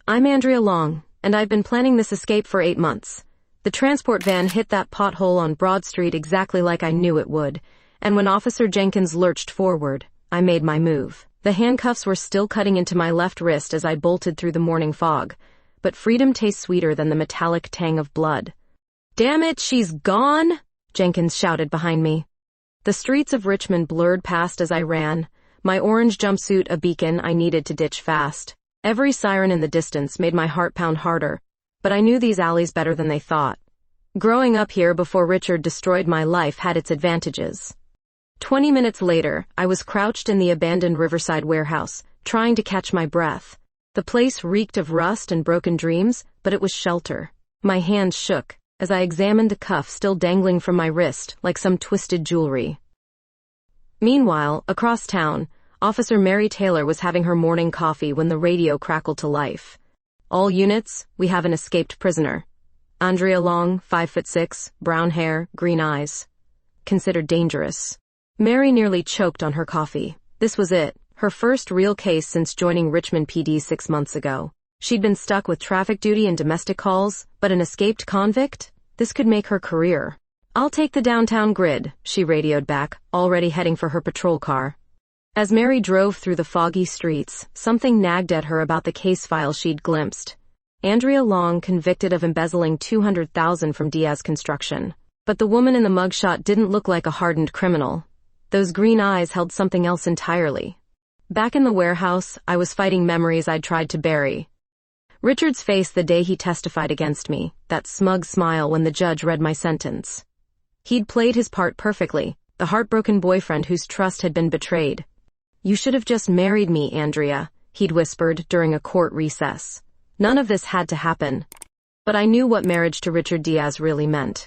I'm Andrea Long, and I've been planning this escape for 8 months. The transport van hit that pothole on Broad Street exactly like I knew it would, and when Officer Jenkins lurched forward, I made my move. The handcuffs were still cutting into my left wrist as I bolted through the morning fog, but freedom tastes sweeter than the metallic tang of blood. "Damn it, she's gone!" Jenkins shouted behind me. The streets of Richmond blurred past as I ran, my orange jumpsuit a beacon I needed to ditch fast. Every siren in the distance made my heart pound harder, but I knew these alleys better than they thought. Growing up here before Richard destroyed my life had its advantages. 20 minutes later, I was crouched in the abandoned Riverside warehouse, trying to catch my breath. The place reeked of rust and broken dreams, but it was shelter. My hands shook as I examined the cuff still dangling from my wrist like some twisted jewelry. Meanwhile, across town, Officer Mary Taylor was having her morning coffee when the radio crackled to life. "All units, we have an escaped prisoner. Andrea Long, 5'6", brown hair, green eyes. Considered dangerous." Mary nearly choked on her coffee. This was it, her first real case since joining Richmond PD 6 months ago. She'd been stuck with traffic duty and domestic calls, but an escaped convict? This could make her career. "I'll take the downtown grid," she radioed back, already heading for her patrol car. As Mary drove through the foggy streets, something nagged at her about the case file she'd glimpsed. Andrea Long convicted of embezzling $200,000 from Diaz Construction. But the woman in the mugshot didn't look like a hardened criminal. Those green eyes held something else entirely. Back in the warehouse, I was fighting memories I'd tried to bury. Richard's face the day he testified against me, that smug smile when the judge read my sentence. He'd played his part perfectly, the heartbroken boyfriend whose trust had been betrayed. "You should have just married me, Andrea," he'd whispered during a court recess. None of this had to happen. But I knew what marriage to Richard Diaz really meant.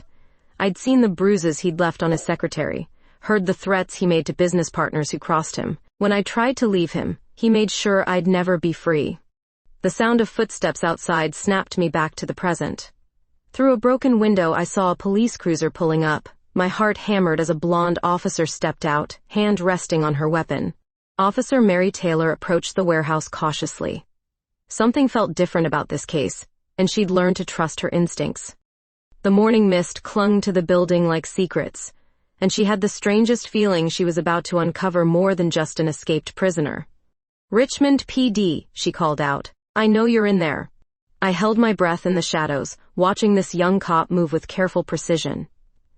I'd seen the bruises he'd left on his secretary, heard the threats he made to business partners who crossed him. When I tried to leave him, he made sure I'd never be free. The sound of footsteps outside snapped me back to the present. Through a broken window, I saw a police cruiser pulling up. My heart hammered as a blonde officer stepped out, hand resting on her weapon. Officer Mary Taylor approached the warehouse cautiously. Something felt different about this case, and she'd learned to trust her instincts. The morning mist clung to the building like secrets, and she had the strangest feeling she was about to uncover more than just an escaped prisoner. "Richmond PD," she called out. "I know you're in there." I held my breath in the shadows, watching this young cop move with careful precision.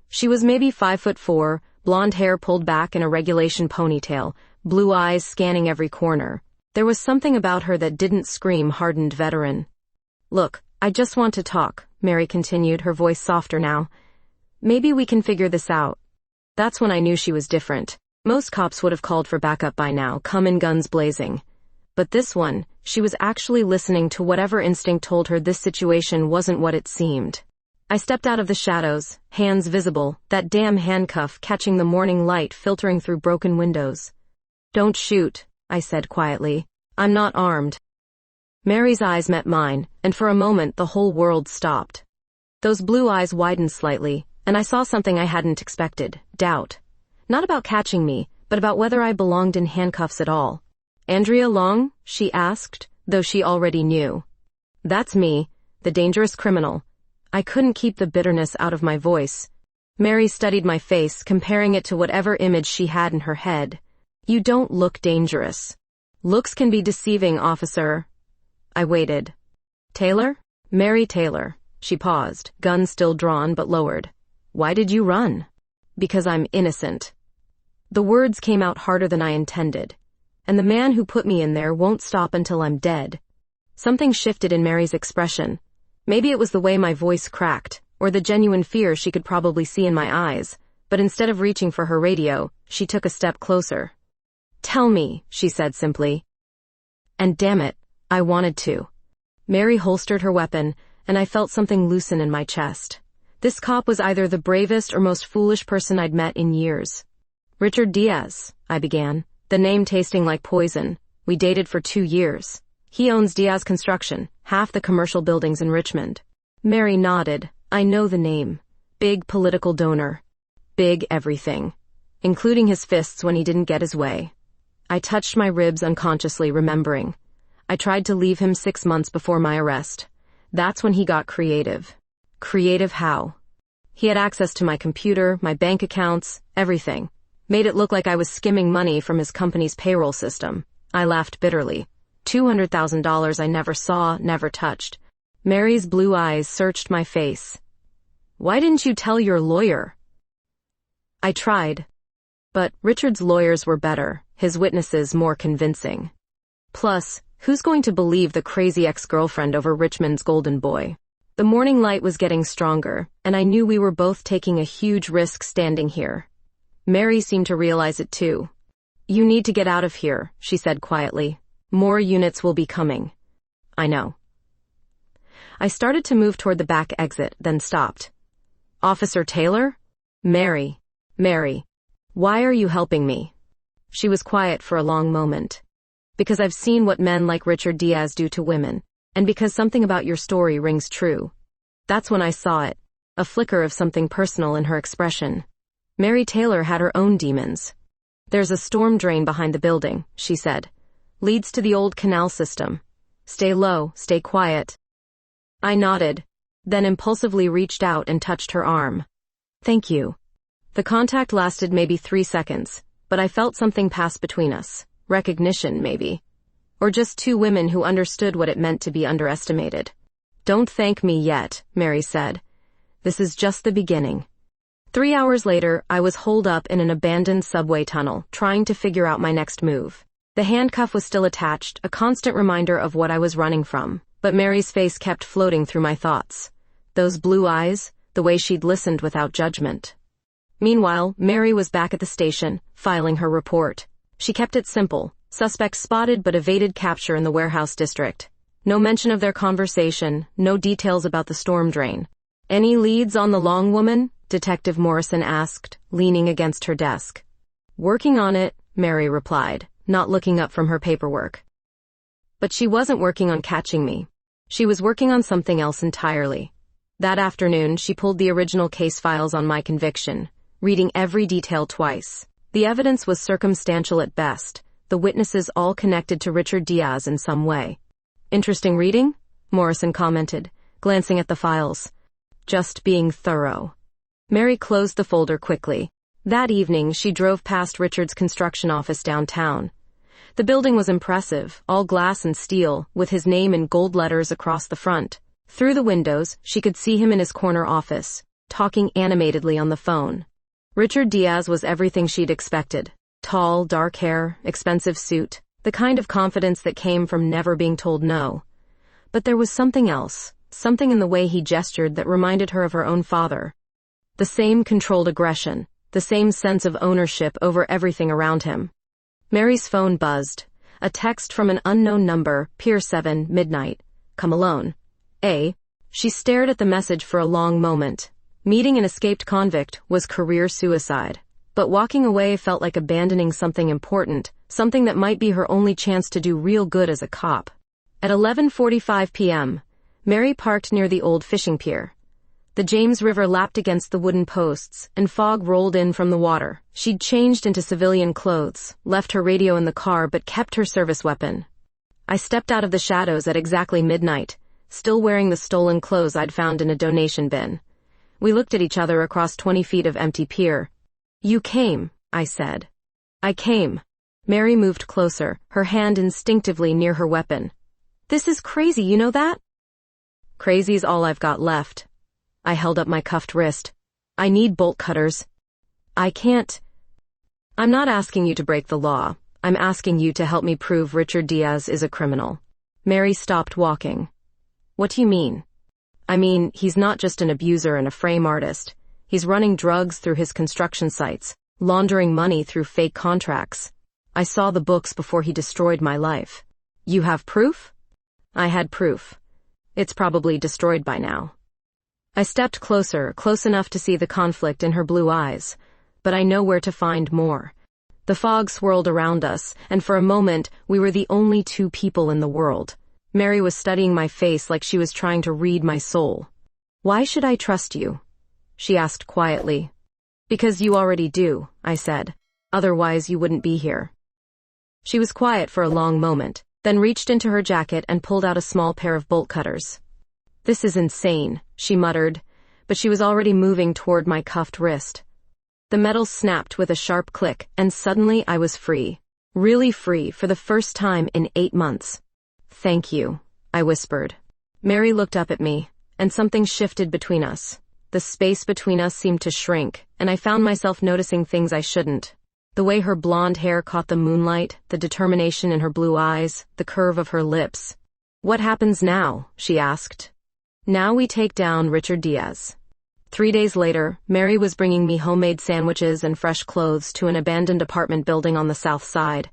She was maybe 5'4", blonde hair pulled back in a regulation ponytail, blue eyes scanning every corner. There was something about her that didn't scream hardened veteran. "Look, I just want to talk," Mary continued, her voice softer now. "Maybe we can figure this out." That's when I knew she was different. Most cops would have called for backup by now, come in guns blazing. But this one, she was actually listening to whatever instinct told her this situation wasn't what it seemed. I stepped out of the shadows, hands visible, that damn handcuff catching the morning light filtering through broken windows. "Don't shoot," I said quietly. "I'm not armed." Mary's eyes met mine, and for a moment the whole world stopped. Those blue eyes widened slightly, and I saw something I hadn't expected, doubt. Not about catching me, but about whether I belonged in handcuffs at all. "Andrea Long?" she asked, though she already knew. "That's me, the dangerous criminal." I couldn't keep the bitterness out of my voice. Mary studied my face, comparing it to whatever image she had in her head. "You don't look dangerous." "Looks can be deceiving, officer." I waited. "Taylor?" "Mary Taylor." She paused, gun still drawn but lowered. "Why did you run?" "Because I'm innocent." The words came out harder than I intended. "And the man who put me in there won't stop until I'm dead." Something shifted in Mary's expression. Maybe it was the way my voice cracked, or the genuine fear she could probably see in my eyes, but instead of reaching for her radio, she took a step closer. "Tell me," she said simply. And damn it, I wanted to. Mary holstered her weapon, and I felt something loosen in my chest. This cop was either the bravest or most foolish person I'd met in years. "Richard Diaz," I began, the name tasting like poison. "We dated for 2 years. He owns Diaz Construction, half the commercial buildings in Richmond." Mary nodded. "I know the name. Big political donor. Big everything. Including his fists when he didn't get his way." I touched my ribs unconsciously, remembering. I tried to leave him 6 months before my arrest. That's when he got creative. Creative how? He had access to my computer, my bank accounts, everything. Made it look like I was skimming money from his company's payroll system. I laughed bitterly. $200,000 I never saw, never touched. Mary's blue eyes searched my face. Why didn't you tell your lawyer? I tried. But Richard's lawyers were better, his witnesses more convincing. Plus, who's going to believe the crazy ex-girlfriend over Richmond's golden boy? The morning light was getting stronger, and I knew we were both taking a huge risk standing here. Mary seemed to realize it too. You need to get out of here, she said quietly. More units will be coming. I know. I started to move toward the back exit, then stopped. Officer Taylor? Mary. Why are you helping me? She was quiet for a long moment. Because I've seen what men like Richard Diaz do to women, and because something about your story rings true. That's when I saw it, a flicker of something personal in her expression. Mary Taylor had her own demons. There's a storm drain behind the building, she said. Leads to the old canal system. Stay low, stay quiet. I nodded, then impulsively reached out and touched her arm. Thank you. The contact lasted maybe 3 seconds, but I felt something pass between us. Recognition, maybe. Or just two women who understood what it meant to be underestimated. Don't thank me yet, Mary said. This is just the beginning. 3 hours later, I was holed up in an abandoned subway tunnel, trying to figure out my next move. The handcuff was still attached, a constant reminder of what I was running from, but Mary's face kept floating through my thoughts. Those blue eyes, the way she'd listened without judgment. Meanwhile, Mary was back at the station, filing her report. She kept it simple. Suspects spotted but evaded capture in the warehouse district. No mention of their conversation, no details about the storm drain. Any leads on the long woman? Detective Morrison asked, leaning against her desk. Working on it, Mary replied, not looking up from her paperwork. But she wasn't working on catching me. She was working on something else entirely. That afternoon, she pulled the original case files on my conviction, reading every detail twice. The evidence was circumstantial at best, the witnesses all connected to Richard Diaz in some way. Interesting reading? Morrison commented, glancing at the files. Just being thorough. Mary closed the folder quickly. That evening, she drove past Richard's construction office downtown. The building was impressive, all glass and steel, with his name in gold letters across the front. Through the windows, she could see him in his corner office, talking animatedly on the phone. Richard Diaz was everything she'd expected. Tall, dark hair, expensive suit, the kind of confidence that came from never being told no. But there was something else, something in the way he gestured that reminded her of her own father. The same controlled aggression, the same sense of ownership over everything around him. Mary's phone buzzed. A text from an unknown number, Pier 7, midnight. Come alone. She stared at the message for a long moment. Meeting an escaped convict was career suicide. But walking away felt like abandoning something important, something that might be her only chance to do real good as a cop. At 11:45 p.m., Mary parked near the old fishing pier. The James River lapped against the wooden posts, and fog rolled in from the water. She'd changed into civilian clothes, left her radio in the car but kept her service weapon. I stepped out of the shadows at exactly midnight, still wearing the stolen clothes I'd found in a donation bin. We looked at each other across 20 feet of empty pier. You came, I said. I came. Mary moved closer, her hand instinctively near her weapon. This is crazy, you know that? Crazy's all I've got left. I held up my cuffed wrist. I need bolt cutters. I can't. I'm not asking you to break the law. I'm asking you to help me prove Richard Diaz is a criminal. Mary stopped walking. What do you mean? I mean, he's not just an abuser and a frame artist. He's running drugs through his construction sites, laundering money through fake contracts. I saw the books before he destroyed my life. You have proof? I had proof. It's probably destroyed by now. I stepped closer, close enough to see the conflict in her blue eyes, but I know where to find more. The fog swirled around us, and for a moment, we were the only two people in the world. Mary was studying my face like she was trying to read my soul. Why should I trust you? She asked quietly. Because you already do, I said. Otherwise you wouldn't be here. She was quiet for a long moment, then reached into her jacket and pulled out a small pair of bolt cutters. "This is insane," she muttered, but she was already moving toward my cuffed wrist. The metal snapped with a sharp click, and suddenly I was free. Really free for the first time in 8 months. "Thank you," I whispered. Mary looked up at me, and something shifted between us. The space between us seemed to shrink, and I found myself noticing things I shouldn't. The way her blonde hair caught the moonlight, the determination in her blue eyes, the curve of her lips. "What happens now?" she asked. "Now we take down Richard Diaz." 3 days later, Mary was bringing me homemade sandwiches and fresh clothes to an abandoned apartment building on the south side.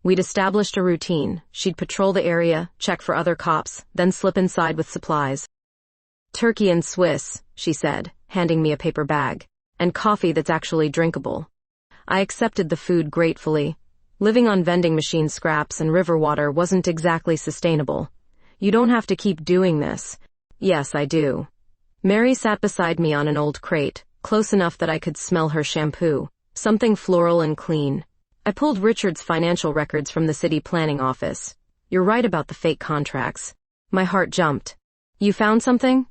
We'd established a routine. She'd patrol the area, check for other cops, then slip inside with supplies. "Turkey and Swiss," she said, handing me a paper bag, "and coffee that's actually drinkable." I accepted the food gratefully. Living on vending machine scraps and river water wasn't exactly sustainable. "You don't have to keep doing this." "Yes, I do." Mary sat beside me on an old crate, close enough that I could smell her shampoo, something floral and clean. I pulled Richard's financial records from the city planning office. "You're right about the fake contracts." My heart jumped. "You found something?"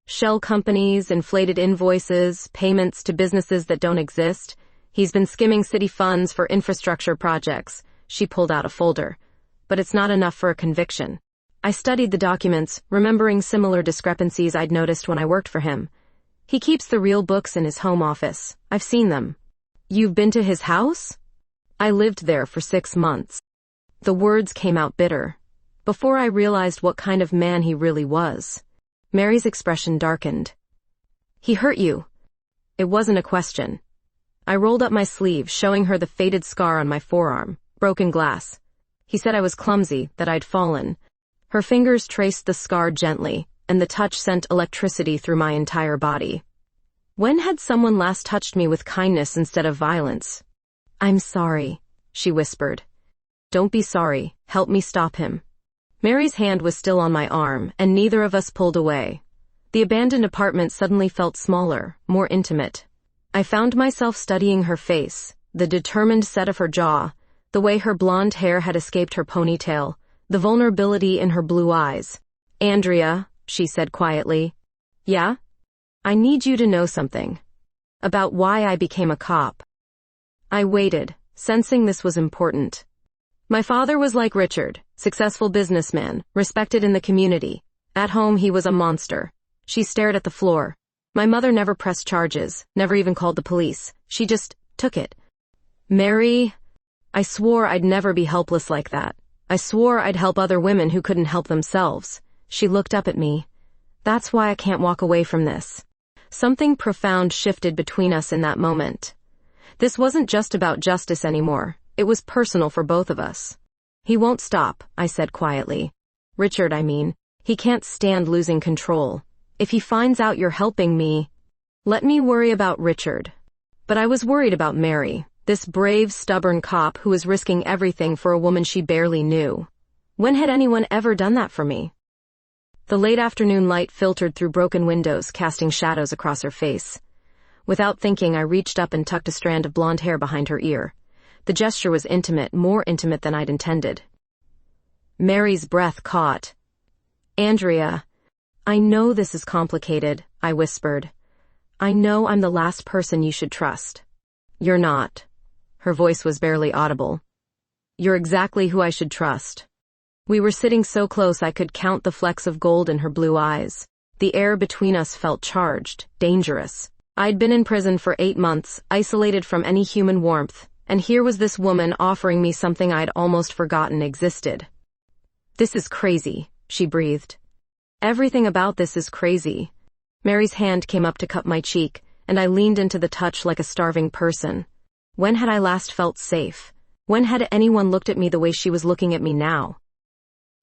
"Shell companies, inflated invoices, payments to businesses that don't exist. He's been skimming city funds for infrastructure projects." She pulled out a folder. "But it's not enough for a conviction." I studied the documents, remembering similar discrepancies I'd noticed when I worked for him. "He keeps the real books in his home office. I've seen them." "You've been to his house?" "I lived there for 6 months." The words came out bitter. Before I realized what kind of man he really was. Mary's expression darkened. "He hurt you?" It wasn't a question. I rolled up my sleeve, showing her the faded scar on my forearm. "Broken glass." "He said I was clumsy, that I'd fallen." Her fingers traced the scar gently, and the touch sent electricity through my entire body. When had someone last touched me with kindness instead of violence? "I'm sorry," she whispered. "Don't be sorry. Help me stop him." Mary's hand was still on my arm, and neither of us pulled away. The abandoned apartment suddenly felt smaller, more intimate. I found myself studying her face, the determined set of her jaw, the way her blonde hair had escaped her ponytail, the vulnerability in her blue eyes. "Andrea," she said quietly. "Yeah? I need you to know something. About why I became a cop." I waited, sensing this was important. "My father was like Richard, successful businessman, respected in the community. At home he was a monster." She stared at the floor. "My mother never pressed charges, never even called the police. She just took it." "Mary," I swore I'd never be helpless like that. I swore I'd help other women who couldn't help themselves. She looked up at me. "That's why I can't walk away from this." Something profound shifted between us in that moment. This wasn't just about justice anymore. It was personal for both of us. "He won't stop," I said quietly. "Richard, I mean. He can't stand losing control. If he finds out you're helping me..." "Let me worry about Richard." But I was worried about Mary. This brave, stubborn cop who was risking everything for a woman she barely knew. When had anyone ever done that for me? The late afternoon light filtered through broken windows, casting shadows across her face. Without thinking, I reached up and tucked a strand of blonde hair behind her ear. The gesture was intimate, more intimate than I'd intended. Mary's breath caught. "Andrea, I know this is complicated," I whispered. "I know I'm the last person you should trust." "You're not." Her voice was barely audible. "You're exactly who I should trust." We were sitting so close I could count the flecks of gold in her blue eyes. The air between us felt charged, dangerous. I'd been in prison for 8 months, isolated from any human warmth, and here was this woman offering me something I'd almost forgotten existed. "This is crazy," she breathed. "Everything about this is crazy." Mary's hand came up to cup my cheek, and I leaned into the touch like a starving person. When had I last felt safe? When had anyone looked at me the way she was looking at me now?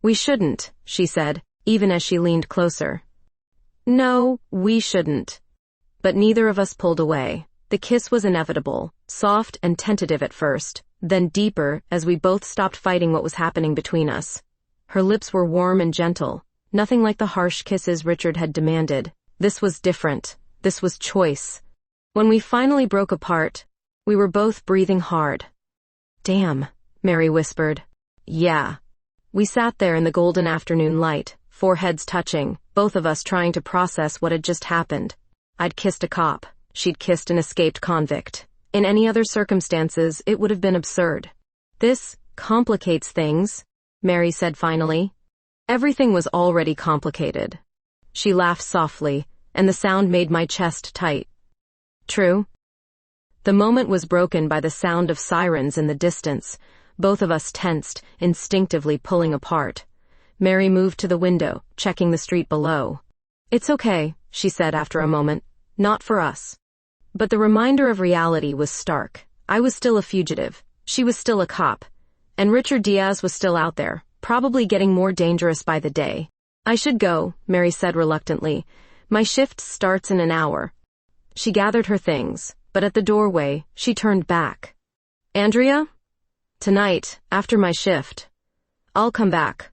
"We shouldn't," she said, even as she leaned closer. "No, we shouldn't." But neither of us pulled away. The kiss was inevitable, soft and tentative at first, then deeper as we both stopped fighting what was happening between us. Her lips were warm and gentle, nothing like the harsh kisses Richard had demanded. This was different. This was choice. When we finally broke apart, we were both breathing hard. "Damn," Mary whispered. "Yeah." We sat there in the golden afternoon light, foreheads touching, both of us trying to process what had just happened. I'd kissed a cop. She'd kissed an escaped convict. In any other circumstances, it would have been absurd. This complicates things, Mary said finally. Everything was already complicated. She laughed softly, and the sound made my chest tight. True. The moment was broken by the sound of sirens in the distance, both of us tensed, instinctively pulling apart. Mary moved to the window, checking the street below. It's okay, she said after a moment. Not for us. But the reminder of reality was stark. I was still a fugitive. She was still a cop. And Richard Diaz was still out there, probably getting more dangerous by the day. I should go, Mary said reluctantly. My shift starts in an hour. She gathered her things, but at the doorway, she turned back. Andrea? Tonight, after my shift. I'll come back.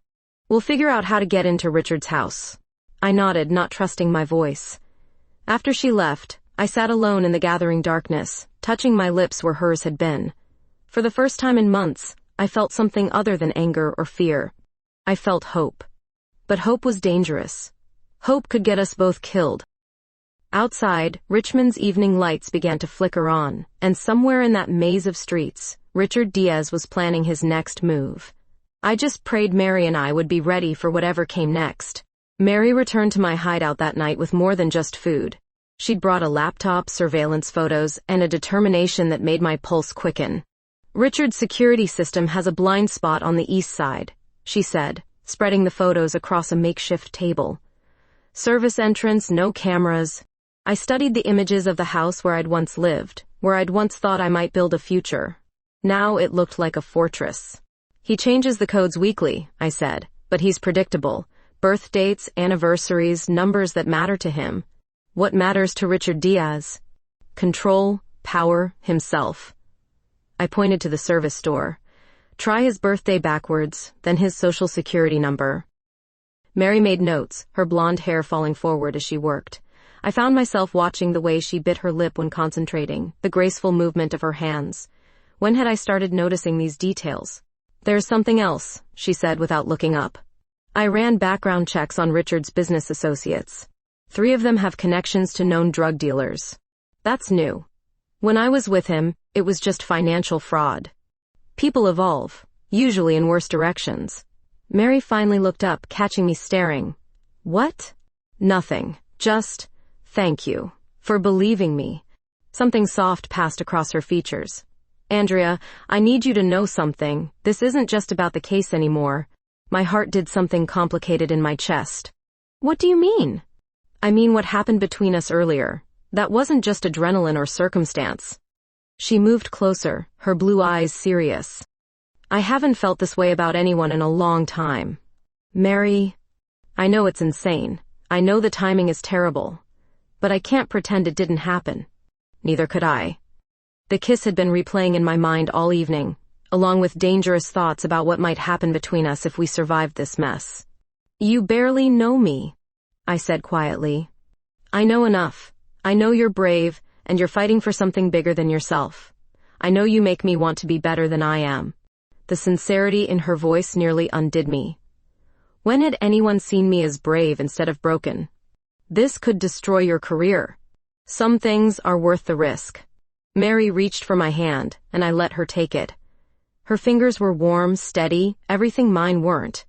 We'll figure out how to get into Richard's house. I nodded, not trusting my voice. After she left, I sat alone in the gathering darkness, touching my lips where hers had been. For the first time in months, I felt something other than anger or fear. I felt hope. But hope was dangerous. Hope could get us both killed. Outside, Richmond's evening lights began to flicker on, and somewhere in that maze of streets, Richard Diaz was planning his next move. I just prayed Mary and I would be ready for whatever came next. Mary returned to my hideout that night with more than just food. She'd brought a laptop, surveillance photos, and a determination that made my pulse quicken. Richard's security system has a blind spot on the east side, she said, spreading the photos across a makeshift table. Service entrance, no cameras. I studied the images of the house where I'd once lived, where I'd once thought I might build a future. Now it looked like a fortress. He changes the codes weekly, I said, but he's predictable. Birth dates, anniversaries, numbers that matter to him. What matters to Richard Diaz? Control, power, himself. I pointed to the service door. Try his birthday backwards, then his social security number. Mary made notes, her blonde hair falling forward as she worked. I found myself watching the way she bit her lip when concentrating, the graceful movement of her hands. When had I started noticing these details? There's something else, she said without looking up. I ran background checks on Richard's business associates. 3 of them have connections to known drug dealers. That's new. When I was with him, it was just financial fraud. People evolve, usually in worse directions. Mary finally looked up, catching me staring. What? Nothing. Just, thank you. For believing me. Something soft passed across her features. Andrea, I need you to know something. This isn't just about the case anymore. My heart did something complicated in my chest. What do you mean? I mean what happened between us earlier. That wasn't just adrenaline or circumstance. She moved closer, her blue eyes serious. I haven't felt this way about anyone in a long time. Mary, I know it's insane. I know the timing is terrible. But I can't pretend it didn't happen. Neither could I. The kiss had been replaying in my mind all evening, along with dangerous thoughts about what might happen between us if we survived this mess. You barely know me, I said quietly. I know enough. I know you're brave, and you're fighting for something bigger than yourself. I know you make me want to be better than I am. The sincerity in her voice nearly undid me. When had anyone seen me as brave instead of broken? This could destroy your career. Some things are worth the risk. Mary reached for my hand, and I let her take it. Her fingers were warm, steady, everything mine weren't.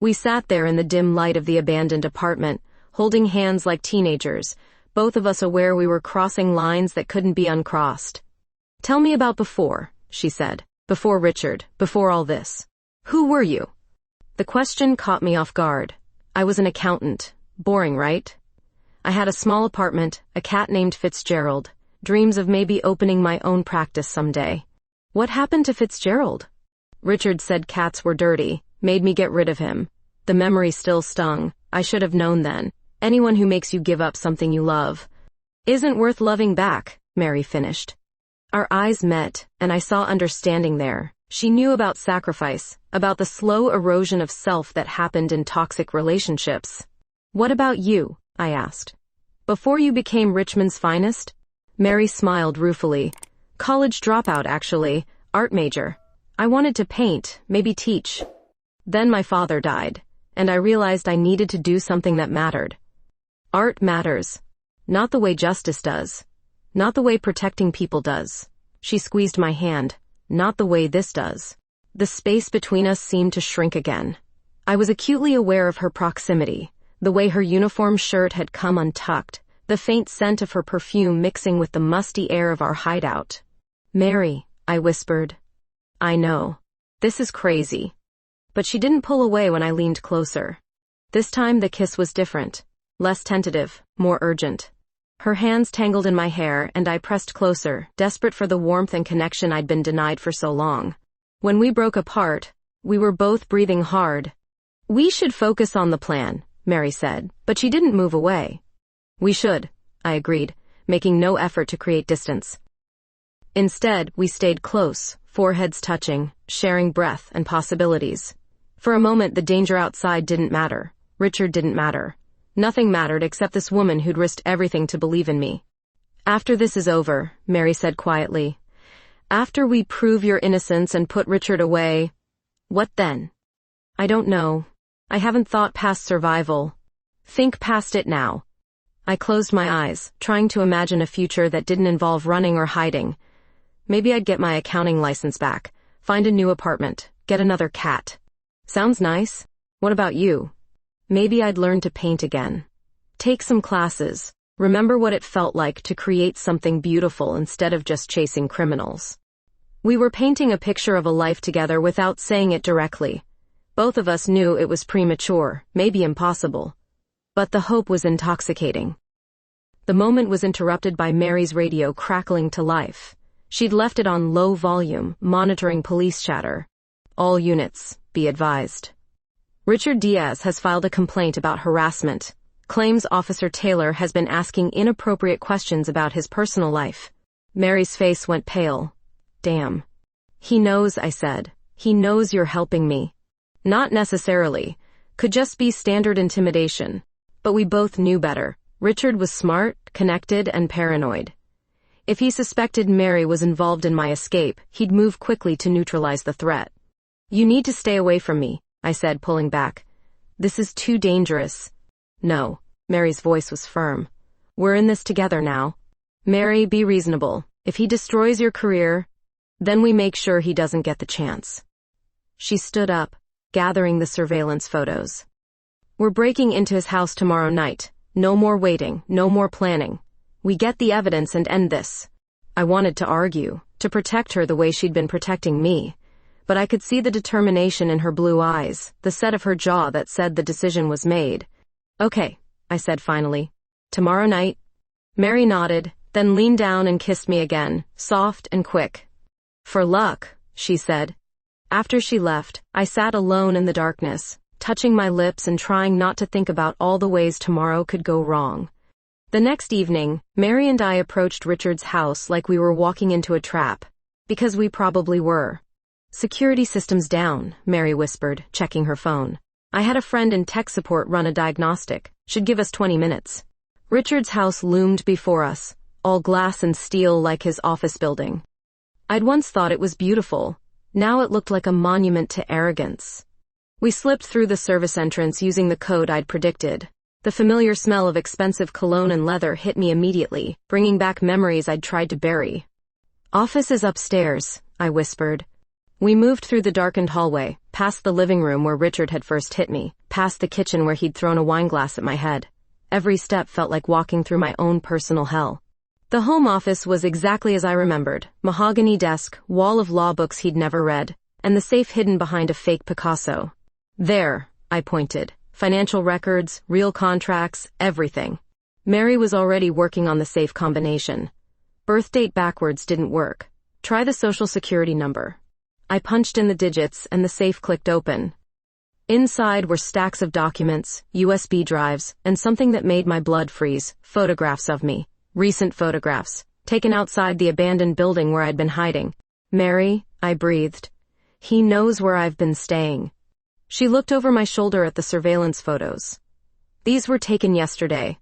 We sat there in the dim light of the abandoned apartment, holding hands like teenagers, both of us aware we were crossing lines that couldn't be uncrossed. Tell me about before, she said. Before Richard, before all this. Who were you? The question caught me off guard. I was an accountant. Boring, right? I had a small apartment, a cat named Fitzgerald, dreams of maybe opening my own practice someday. What happened to Fitzgerald? Richard said cats were dirty, made me get rid of him. The memory still stung. I should have known then. Anyone who makes you give up something you love isn't worth loving back, Mary finished. Our eyes met, and I saw understanding there. She knew about sacrifice, about the slow erosion of self that happened in toxic relationships. What about you? I asked. Before you became Richmond's finest? Mary smiled ruefully. College dropout, actually. Art major. I wanted to paint, maybe teach. Then my father died, and I realized I needed to do something that mattered. Art matters. Not the way justice does. Not the way protecting people does. She squeezed my hand. Not the way this does. The space between us seemed to shrink again. I was acutely aware of her proximity, the way her uniform shirt had come untucked, the faint scent of her perfume mixing with the musty air of our hideout. "Mary," I whispered. "I know. This is crazy." But she didn't pull away when I leaned closer. This time the kiss was different, less tentative, more urgent. Her hands tangled in my hair, and I pressed closer, desperate for the warmth and connection I'd been denied for so long. When we broke apart, we were both breathing hard. "We should focus on the plan," Mary said, but she didn't move away. "We should," I agreed, making no effort to create distance. Instead, we stayed close, foreheads touching, sharing breath and possibilities. For a moment, the danger outside didn't matter. Richard didn't matter. Nothing mattered except this woman who'd risked everything to believe in me. "After this is over," Mary said quietly. "After we prove your innocence and put Richard away, what then?" "I don't know. I haven't thought past survival. Think past it now." I closed my eyes, trying to imagine a future that didn't involve running or hiding. Maybe I'd get my accounting license back, find a new apartment, get another cat. Sounds nice. What about you? Maybe I'd learn to paint again. Take some classes. Remember what it felt like to create something beautiful instead of just chasing criminals. We were painting a picture of a life together without saying it directly. Both of us knew it was premature, maybe impossible. But the hope was intoxicating. The moment was interrupted by Mary's radio crackling to life. She'd left it on low volume, monitoring police chatter. "All units, be advised. Richard Diaz has filed a complaint about harassment. Claims Officer Taylor has been asking inappropriate questions about his personal life." Mary's face went pale. "Damn. He knows," I said. "He knows you're helping me." "Not necessarily. Could just be standard intimidation." But we both knew better. Richard was smart, connected, and paranoid. If he suspected Mary was involved in my escape, he'd move quickly to neutralize the threat. "You need to stay away from me," I said, pulling back. "This is too dangerous." "No." Mary's voice was firm. "We're in this together now. Mary, be reasonable. If he destroys your career, then we make sure he doesn't get the chance." She stood up, gathering the surveillance photos. "We're breaking into his house tomorrow night. No more waiting, no more planning. We get the evidence and end this." I wanted to argue, to protect her the way she'd been protecting me. But I could see the determination in her blue eyes, the set of her jaw that said the decision was made. "Okay," I said finally. "Tomorrow night." Mary nodded, then leaned down and kissed me again, soft and quick. "For luck," she said. After she left, I sat alone in the darkness, touching my lips and trying not to think about all the ways tomorrow could go wrong. The next evening, Mary and I approached Richard's house like we were walking into a trap. Because we probably were. "Security system's down," Mary whispered, checking her phone. "I had a friend in tech support run a diagnostic. Should give us 20 minutes. Richard's house loomed before us, all glass and steel like his office building. I'd once thought it was beautiful. Now it looked like a monument to arrogance. We slipped through the service entrance using the code I'd predicted. The familiar smell of expensive cologne and leather hit me immediately, bringing back memories I'd tried to bury. "Office is upstairs," I whispered. We moved through the darkened hallway, past the living room where Richard had first hit me, past the kitchen where he'd thrown a wineglass at my head. Every step felt like walking through my own personal hell. The home office was exactly as I remembered. Mahogany desk, wall of law books he'd never read, and the safe hidden behind a fake Picasso. "There," I pointed. Financial records, real contracts, everything. Mary was already working on the safe combination. Birth date backwards didn't work. Try the social security number. I punched in the digits and the safe clicked open. Inside were stacks of documents, USB drives, and something that made my blood freeze, photographs of me. Recent photographs, taken outside the abandoned building where I'd been hiding. "Mary," I breathed. "He knows where I've been staying." She looked over my shoulder at the surveillance photos. "These were taken yesterday.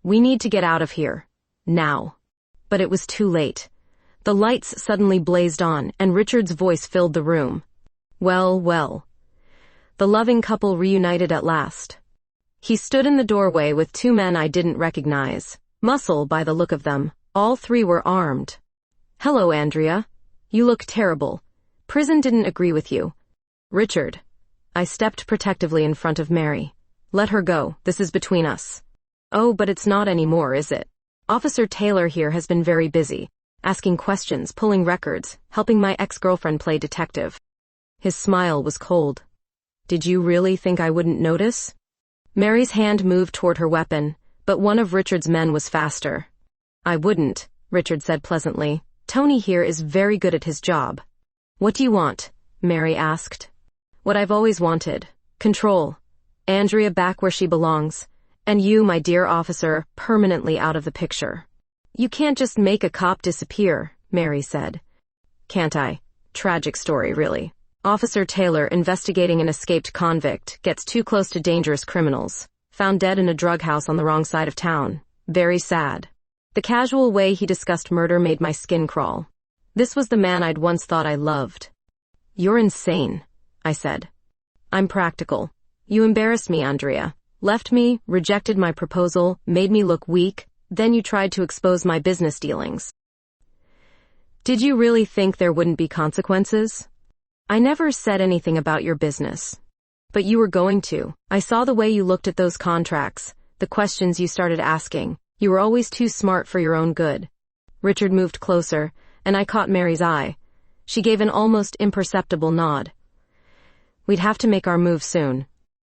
We need to get out of here. Now." But it was too late. The lights suddenly blazed on, and Richard's voice filled the room. "Well, well. the loving couple reunited at last. He stood in the doorway with two men I didn't recognize, muscle by the look of them. All three were armed. "Hello, Andrea. You look terrible. Prison didn't agree with you." "Richard." I stepped protectively in front of Mary. "Let her go. This is between us." "Oh, but it's not anymore, is it? Officer Taylor here has been very busy, asking questions, pulling records, helping my ex-girlfriend play detective." His smile was cold. "Did you really think I wouldn't notice?" Mary's hand moved toward her weapon, but one of Richard's men was faster. "I wouldn't," Richard said pleasantly. "Tony here is very good at his job." "What do you want?" Mary asked. "What I've always wanted. Control. Andrea back where she belongs. And you, my dear officer, permanently out of the picture." "You can't just make a cop disappear," Mary said. "Can't I? Tragic story, really. Officer Taylor, investigating an escaped convict, gets too close to dangerous criminals. Found dead in a drug house on the wrong side of town. Very sad." The casual way he discussed murder made my skin crawl. This was the man I'd once thought I loved. "You're insane," I said. "I'm practical. You embarrassed me, Andrea. Left me, rejected my proposal, made me look weak, then you tried to expose my business dealings. Did you really think there wouldn't be consequences? I never said anything about your business. But you were going to. I saw the way you looked at those contracts, the questions you started asking. You were always too smart for your own good." Richard moved closer, and I caught Mary's eye. She gave an almost imperceptible nod. "We'd have to make our move soon."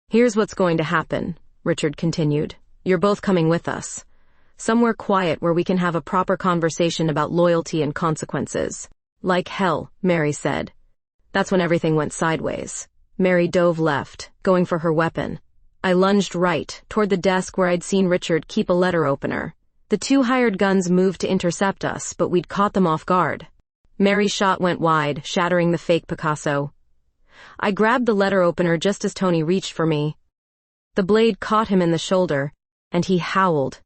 "Here's what's going to happen," Richard continued. "You're both coming with us. Somewhere quiet where we can have a proper conversation about loyalty and consequences." "Like hell," Mary said. That's when everything went sideways. Mary dove left, going for her weapon. I lunged right, toward the desk where I'd seen Richard keep a letter opener. The two hired guns moved to intercept us, but we'd caught them off guard. Mary's shot went wide, shattering the fake Picasso. I grabbed the letter opener just as Tony reached for me. The blade caught him in the shoulder, and he howled.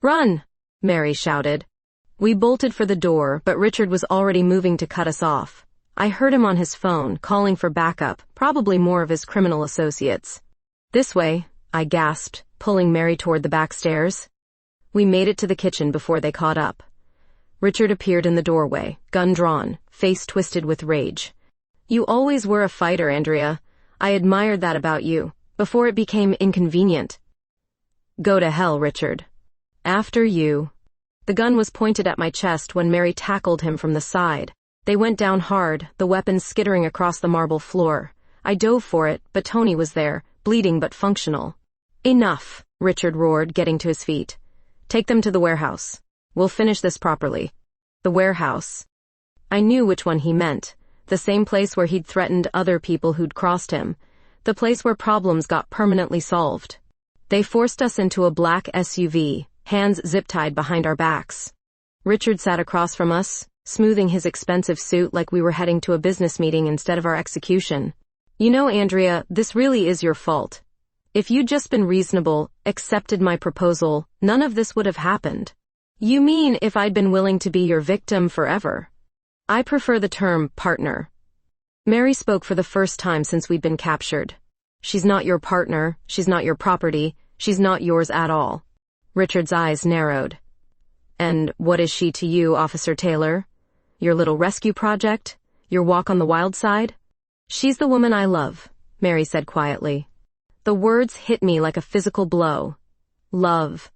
"Run!" Mary shouted. We bolted for the door, but Richard was already moving to cut us off. I heard him on his phone, calling for backup, probably more of his criminal associates. "This way," I gasped, pulling Mary toward the back stairs. We made it to the kitchen before they caught up. Richard appeared in the doorway, gun drawn, face twisted with rage. "You always were a fighter, Andrea. I admired that about you, before it became inconvenient." "Go to hell, Richard." "After you." The gun was pointed at my chest when Mary tackled him from the side. They went down hard, the weapon skittering across the marble floor. I dove for it, but Tony was there, bleeding but functional. "Enough," Richard roared, getting to his feet. "Take them to the warehouse. We'll finish this properly." The warehouse. I knew which one he meant. The same place where he'd threatened other people who'd crossed him. The place where problems got permanently solved. They forced us into a black SUV, hands zip-tied behind our backs. Richard sat across from us, smoothing his expensive suit like we were heading to a business meeting instead of our execution. "You know, Andrea, this really is your fault. If you'd just been reasonable, accepted my proposal, none of this would have happened." "You mean if I'd been willing to be your victim forever?" "I prefer the term partner." Mary spoke for the first time since we'd been captured. "She's not your partner, she's not your property, she's not yours at all." Richard's eyes narrowed. "And what is she to you, Officer Taylor? Your little rescue project? Your walk on the wild side?" "She's the woman I love," Mary said quietly. The words hit me like a physical blow. Love.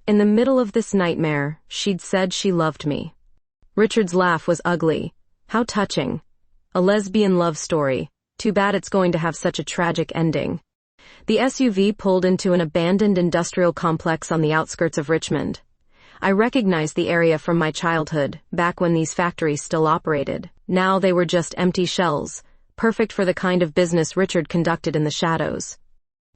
In the middle of this nightmare, she'd said she loved me. Richard's laugh was ugly. How touching. A lesbian love story. Too bad it's going to have such a tragic ending. The SUV pulled into an abandoned industrial complex on the outskirts of Richmond. I recognized the area from my childhood, back when these factories still operated. Now they were just empty shells, perfect for the kind of business Richard conducted in the shadows.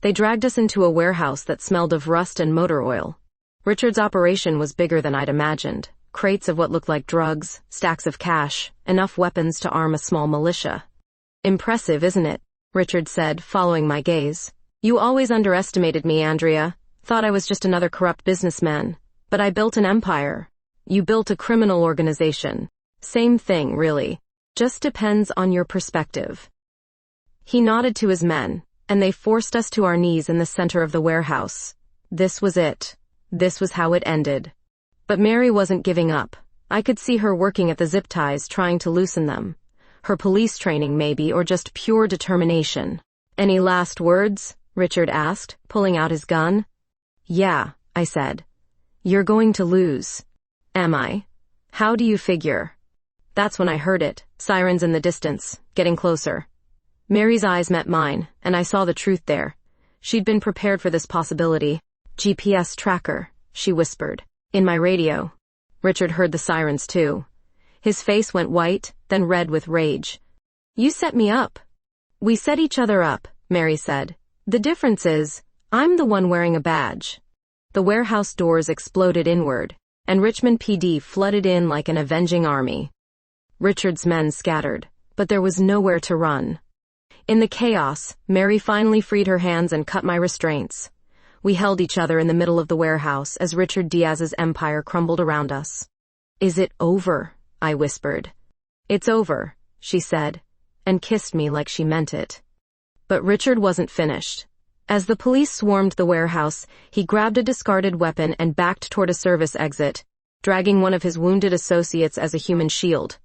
They dragged us into a warehouse that smelled of rust and motor oil. Richard's operation was bigger than I'd imagined. Crates of what looked like drugs, stacks of cash, enough weapons to arm a small militia. "Impressive, isn't it?" Richard said, following my gaze. "You always underestimated me, Andrea. Thought I was just another corrupt businessman. But I built an empire. You built a criminal organization. Same thing, really. Just depends on your perspective." He nodded to his men, and they forced us to our knees in the center of the warehouse. This was it. This was how it ended. But Mary wasn't giving up. I could see her working at the zip ties, trying to loosen them. Her police training, maybe, or just pure determination. "Any last words?" Richard asked, pulling out his gun. "Yeah," I said. "You're going to lose." "Am I? How do you figure?" That's when I heard it, sirens in the distance, getting closer. Mary's eyes met mine, and I saw the truth there. She'd been prepared for this possibility. "GPS tracker," she whispered. "In my radio." Richard heard the sirens too. His face went white, then red with rage. "You set me up." "We set each other up," Mary said. "The difference is, I'm the one wearing a badge." The warehouse doors exploded inward, and Richmond PD flooded in like an avenging army. Richard's men scattered, but there was nowhere to run. In the chaos, Mary finally freed her hands and cut my restraints. We held each other in the middle of the warehouse as Richard Diaz's empire crumbled around us. "Is it over?" I whispered. "It's over," she said, and kissed me like she meant it. But Richard wasn't finished. As the police swarmed the warehouse, he grabbed a discarded weapon and backed toward a service exit, dragging one of his wounded associates as a human shield.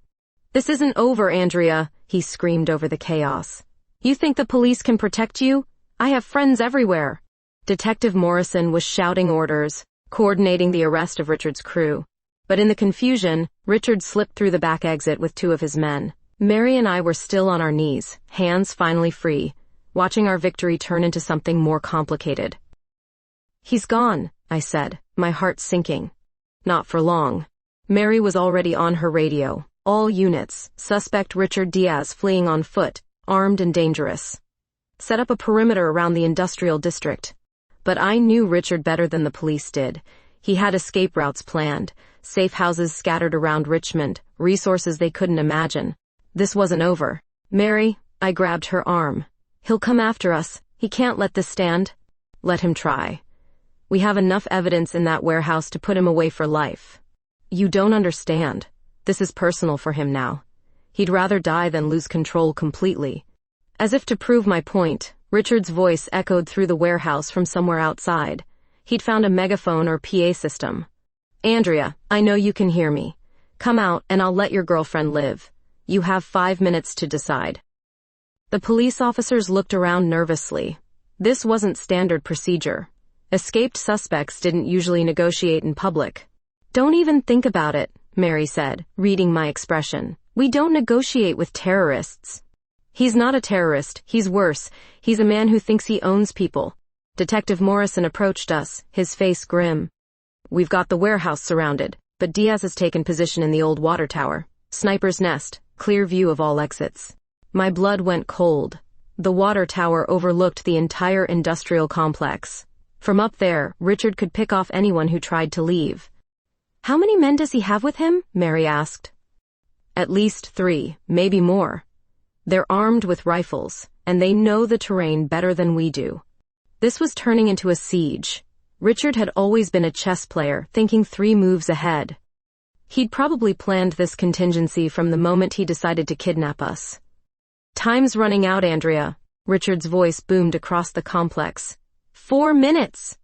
"This isn't over, Andrea," he screamed over the chaos. "You think the police can protect you? I have friends everywhere." Detective Morrison was shouting orders, coordinating the arrest of Richard's crew. But in the confusion, Richard slipped through the back exit with two of his men. Mary and I were still on our knees, hands finally free, watching our victory turn into something more complicated. "He's gone," I said, my heart sinking. Not for long. Mary was already on her radio. "All units, suspect Richard Diaz fleeing on foot, armed and dangerous. Set up a perimeter around the industrial district." But I knew Richard better than the police did. He had escape routes planned, safe houses scattered around Richmond, resources they couldn't imagine. This wasn't over. "Mary," I grabbed her arm. "He'll come after us. He can't let this stand." "Let him try. We have enough evidence in that warehouse to put him away for life." "You don't understand. This is personal for him now. He'd rather die than lose control completely." As if to prove my point, Richard's voice echoed through the warehouse from somewhere outside. He'd found a megaphone or PA system. "Andrea, I know you can hear me. Come out and I'll let your girlfriend live. You have 5 minutes to decide." The police officers looked around nervously. This wasn't standard procedure. Escaped suspects didn't usually negotiate in public. "Don't even think about it," Mary said, reading my expression. "We don't negotiate with terrorists." "He's not a terrorist, he's worse. He's a man who thinks he owns people." Detective Morrison approached us, his face grim. "We've got the warehouse surrounded, but Diaz has taken position in the old water tower. Sniper's nest, clear view of all exits." My blood went cold. The water tower overlooked the entire industrial complex. From up there, Richard could pick off anyone who tried to leave. "How many men does he have with him?" Mary asked. "At least 3, maybe more. They're armed with rifles, and they know the terrain better than we do." This was turning into a siege. Richard had always been a chess player, thinking 3 moves ahead. He'd probably planned this contingency from the moment he decided to kidnap us. "Time's running out, Andrea," Richard's voice boomed across the complex. 4 minutes!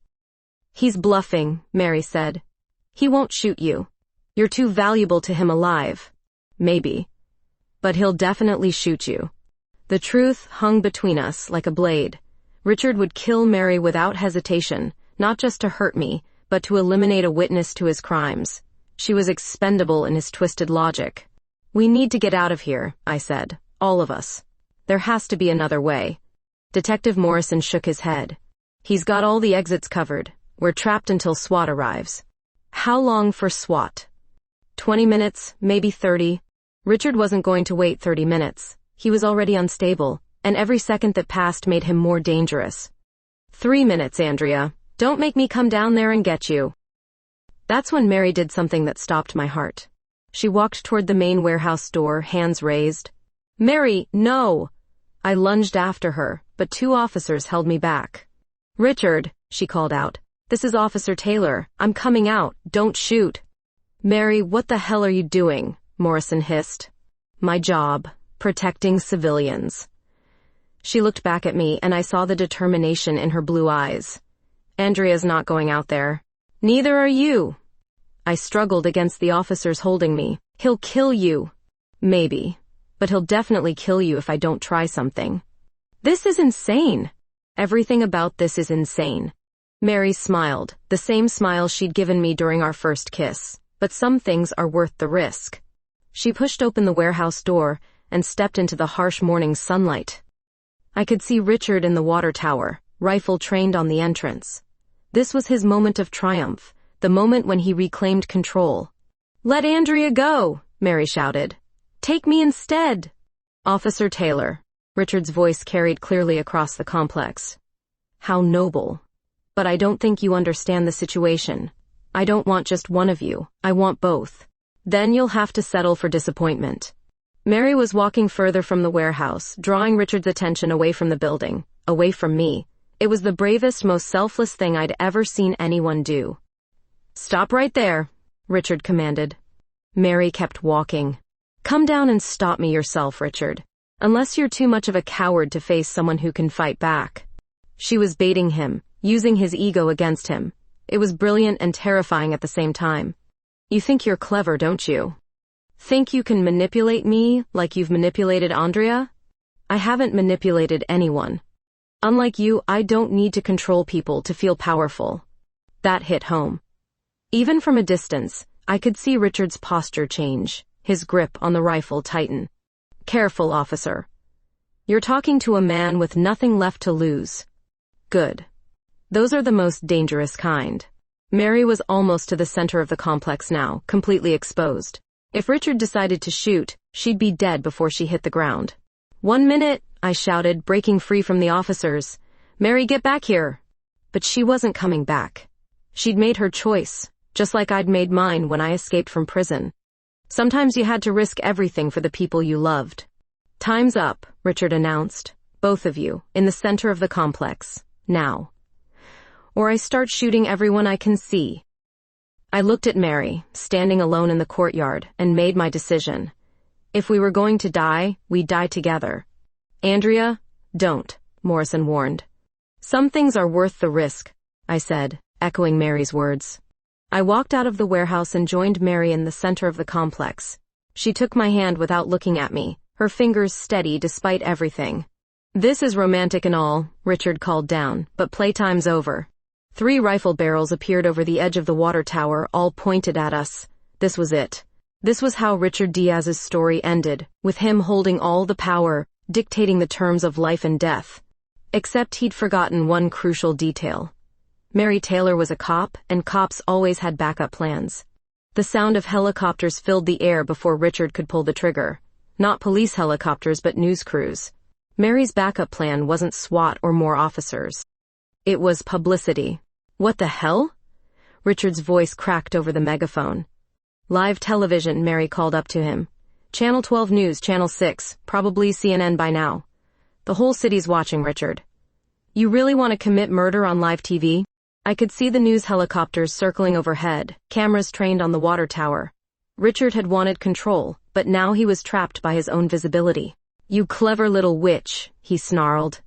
"He's bluffing," Mary said. "He won't shoot you. You're too valuable to him alive." "Maybe. But he'll definitely shoot you." The truth hung between us like a blade. Richard would kill Mary without hesitation, not just to hurt me, but to eliminate a witness to his crimes. She was expendable in his twisted logic. "We need to get out of here," I said. "All of us. There has to be another way." Detective Morrison shook his head. "He's got all the exits covered. We're trapped until SWAT arrives." "How long for SWAT?" 20 minutes, maybe 30. Richard wasn't going to wait 30 minutes. He was already unstable, and every second that passed made him more dangerous. 3 minutes, Andrea. Don't make me come down there and get you." That's when Mary did something that stopped my heart. She walked toward the main warehouse door, hands raised. "Mary, no!" I lunged after her, but 2 officers held me back. "Richard," she called out. "This is Officer Taylor. I'm coming out. Don't shoot." "Mary, what the hell are you doing?" Morrison hissed. "My job, protecting civilians." She looked back at me and I saw the determination in her blue eyes. Andrea's not going out there. Neither are you. I struggled against the officers holding me. He'll kill you. Maybe. But he'll definitely kill you if I don't try something. This is insane. Everything about this is insane. Mary smiled, the same smile she'd given me during our first kiss. But some things are worth the risk. She pushed open the warehouse door and stepped into the harsh morning sunlight. I could see Richard in the water tower, rifle trained on the entrance. This was his moment of triumph, the moment when he reclaimed control. "Let Andrea go," Mary shouted. "Take me instead." "Officer Taylor," Richard's voice carried clearly across the complex. "How noble. But I don't think you understand the situation. I don't want just one of you, I want both. Then you'll have to settle for disappointment." Mary was walking further from the warehouse, drawing Richard's attention away from the building, away from me. It was the bravest, most selfless thing I'd ever seen anyone do. "Stop right there," Richard commanded. Mary kept walking. "Come down and stop me yourself, Richard. Unless you're too much of a coward to face someone who can fight back." She was baiting him, using his ego against him. It was brilliant and terrifying at the same time. "You think you're clever, don't you? Think you can manipulate me like you've manipulated Andrea? I haven't manipulated anyone. Unlike you, I don't need to control people to feel powerful." That hit home. Even from a distance, I could see Richard's posture change, his grip on the rifle tighten. "Careful, officer. You're talking to a man with nothing left to lose." "Good. Those are the most dangerous kind." Mary was almost to the center of the complex now, completely exposed. If Richard decided to shoot, she'd be dead before she hit the ground. "1 minute," I shouted, breaking free from the officers. "Mary, get back here." But she wasn't coming back. She'd made her choice, just like I'd made mine when I escaped from prison. Sometimes you had to risk everything for the people you loved. "Time's up," Richard announced. "Both of you, in the center of the complex. Now. Or I start shooting everyone I can see." I looked at Mary, standing alone in the courtyard, and made my decision. If we were going to die, we'd die together. "Andrea, don't," Morrison warned. "Some things are worth the risk," I said, echoing Mary's words. I walked out of the warehouse and joined Mary in the center of the complex. She took my hand without looking at me, her fingers steady despite everything. "This is romantic and all," Richard called down, "but playtime's over." 3 rifle barrels appeared over the edge of the water tower, all pointed at us. This was it. This was how Richard Diaz's story ended, with him holding all the power, dictating the terms of life and death. Except he'd forgotten one crucial detail. Mary Taylor was a cop, and cops always had backup plans. The sound of helicopters filled the air before Richard could pull the trigger. Not police helicopters, but news crews. Mary's backup plan wasn't SWAT or more officers. It was publicity. "What the hell?" Richard's voice cracked over the megaphone. "Live television," Mary called up to him. "Channel 12 News, Channel 6, probably CNN by now. The whole city's watching, Richard. You really want to commit murder on live TV?" I could see the news helicopters circling overhead, cameras trained on the water tower. Richard had wanted control, but now he was trapped by his own visibility. "You clever little witch," he snarled.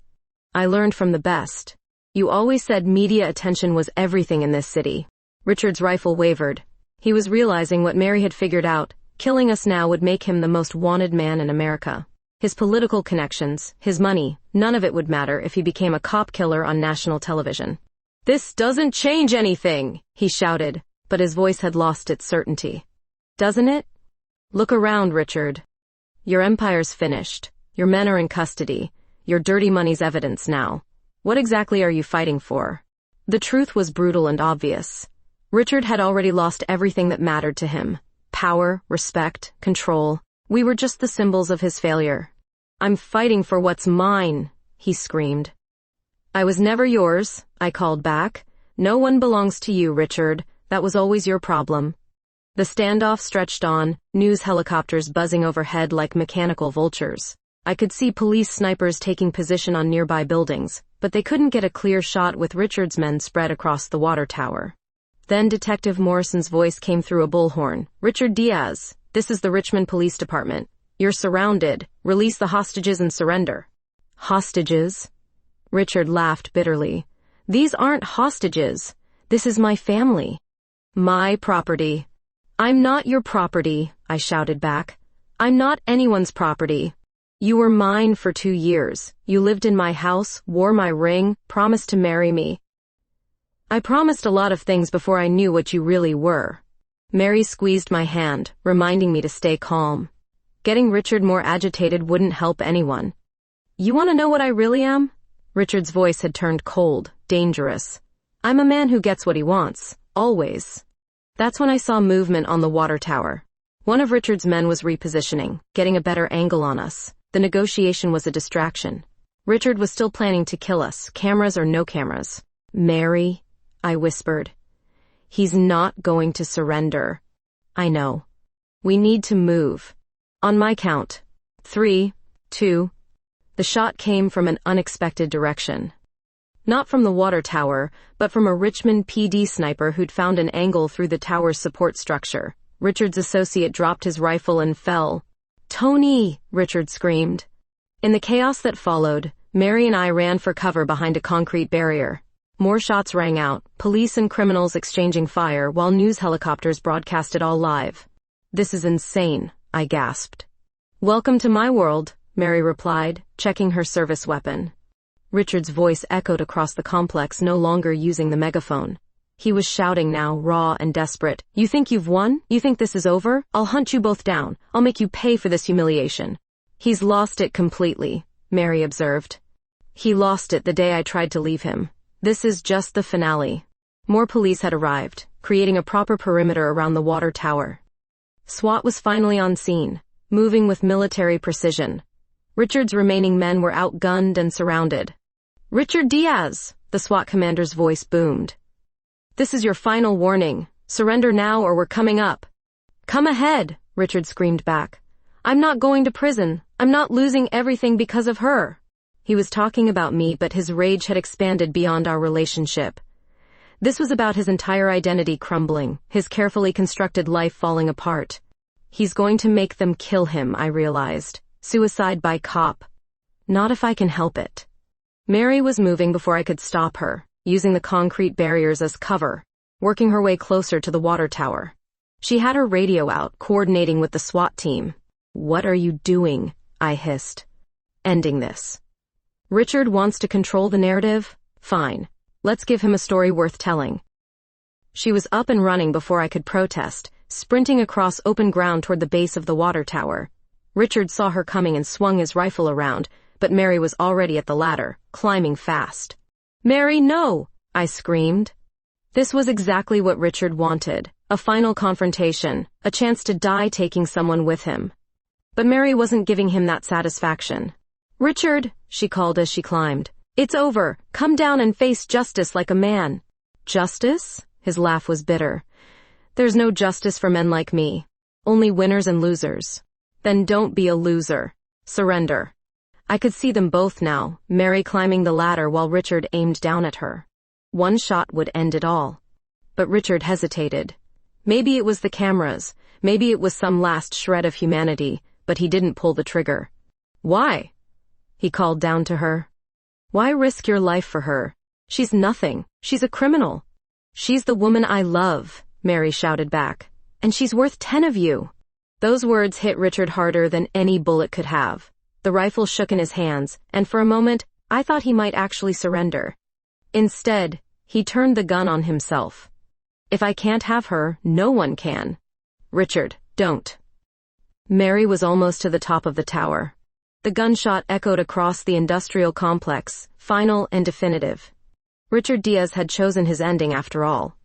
"I learned from the best. You always said media attention was everything in this city." Richard's rifle wavered. He was realizing what Mary had figured out. Killing us now would make him the most wanted man in America. His political connections, his money, none of it would matter if he became a cop killer on national television. "This doesn't change anything," he shouted, but his voice had lost its certainty. "Doesn't it? Look around, Richard. Your empire's finished. Your men are in custody. Your dirty money's evidence now. What exactly are you fighting for?" The truth was brutal and obvious. Richard had already lost everything that mattered to him. Power, respect, control. We were just the symbols of his failure. "I'm fighting for what's mine," he screamed. "I was never yours," I called back. "No one belongs to you, Richard. That was always your problem." The standoff stretched on, news helicopters buzzing overhead like mechanical vultures. I could see police snipers taking position on nearby buildings, but they couldn't get a clear shot with Richard's men spread across the water tower. Then Detective Morrison's voice came through a bullhorn. "Richard Diaz, this is the Richmond Police Department. You're surrounded. Release the hostages and surrender." Hostages? Richard laughed bitterly. These aren't hostages. This is my family. My property. I'm not your property, I shouted back. I'm not anyone's property. You were mine for 2 years. You lived in my house, wore my ring, promised to marry me. I promised a lot of things before I knew what you really were. Mary squeezed my hand, reminding me to stay calm. Getting Richard more agitated wouldn't help anyone. You want to know what I really am? Richard's voice had turned cold, dangerous. I'm a man who gets what he wants, always. That's when I saw movement on the water tower. One of Richard's men was repositioning, getting a better angle on us. The negotiation was a distraction. Richard was still planning to kill us, cameras or no cameras. Mary, I whispered. He's not going to surrender. I know. We need to move. On my count. 3, 2. The shot came from an unexpected direction. Not from the water tower, but from a Richmond PD sniper who'd found an angle through the tower's support structure. Richard's associate dropped his rifle and fell. Tony! Richard screamed. In the chaos that followed, Mary and I ran for cover behind a concrete barrier. More shots rang out, police and criminals exchanging fire while news helicopters broadcast it all live. This is insane, I gasped. Welcome to my world, Mary replied, checking her service weapon. Richard's voice echoed across the complex, no longer using the megaphone. He was shouting now, raw and desperate. You think you've won? You think this is over? I'll hunt you both down. I'll make you pay for this humiliation. He's lost it completely, Mary observed. He lost it the day I tried to leave him. This is just the finale. More police had arrived, creating a proper perimeter around the water tower. SWAT was finally on scene, moving with military precision. Richard's remaining men were outgunned and surrounded. Richard Diaz, the SWAT commander's voice boomed. This is your final warning. Surrender now or we're coming up. Come ahead, Richard screamed back. I'm not going to prison. I'm not losing everything because of her. He was talking about me, but his rage had expanded beyond our relationship. This was about his entire identity crumbling, his carefully constructed life falling apart. He's going to make them kill him, I realized. Suicide by cop. Not if I can help it. Mary was moving before I could stop her, using the concrete barriers as cover, working her way closer to the water tower. She had her radio out, coordinating with the SWAT team. What are you doing? I hissed. Ending this. Richard wants to control the narrative? Fine. Let's give him a story worth telling. She was up and running before I could protest, sprinting across open ground toward the base of the water tower. Richard saw her coming and swung his rifle around, but Mary was already at the ladder, climbing fast. Mary, no! I screamed. This was exactly what Richard wanted, a final confrontation, a chance to die taking someone with him. But Mary wasn't giving him that satisfaction. Richard, she called as she climbed. It's over. Come down and face justice like a man. Justice? His laugh was bitter. There's no justice for men like me. Only winners and losers. Then don't be a loser. Surrender. I could see them both now, Mary climbing the ladder while Richard aimed down at her. One shot would end it all. But Richard hesitated. Maybe it was the cameras, maybe it was some last shred of humanity, but he didn't pull the trigger. Why? He called down to her. Why risk your life for her? She's nothing. She's a criminal. She's the woman I love, Mary shouted back. And she's worth 10 of you. Those words hit Richard harder than any bullet could have. The rifle shook in his hands, and for a moment, I thought he might actually surrender. Instead, he turned the gun on himself. If I can't have her, no one can. Richard, don't. Mary was almost to the top of the tower. The gunshot echoed across the industrial complex, final and definitive. Richard Diaz had chosen his ending after all.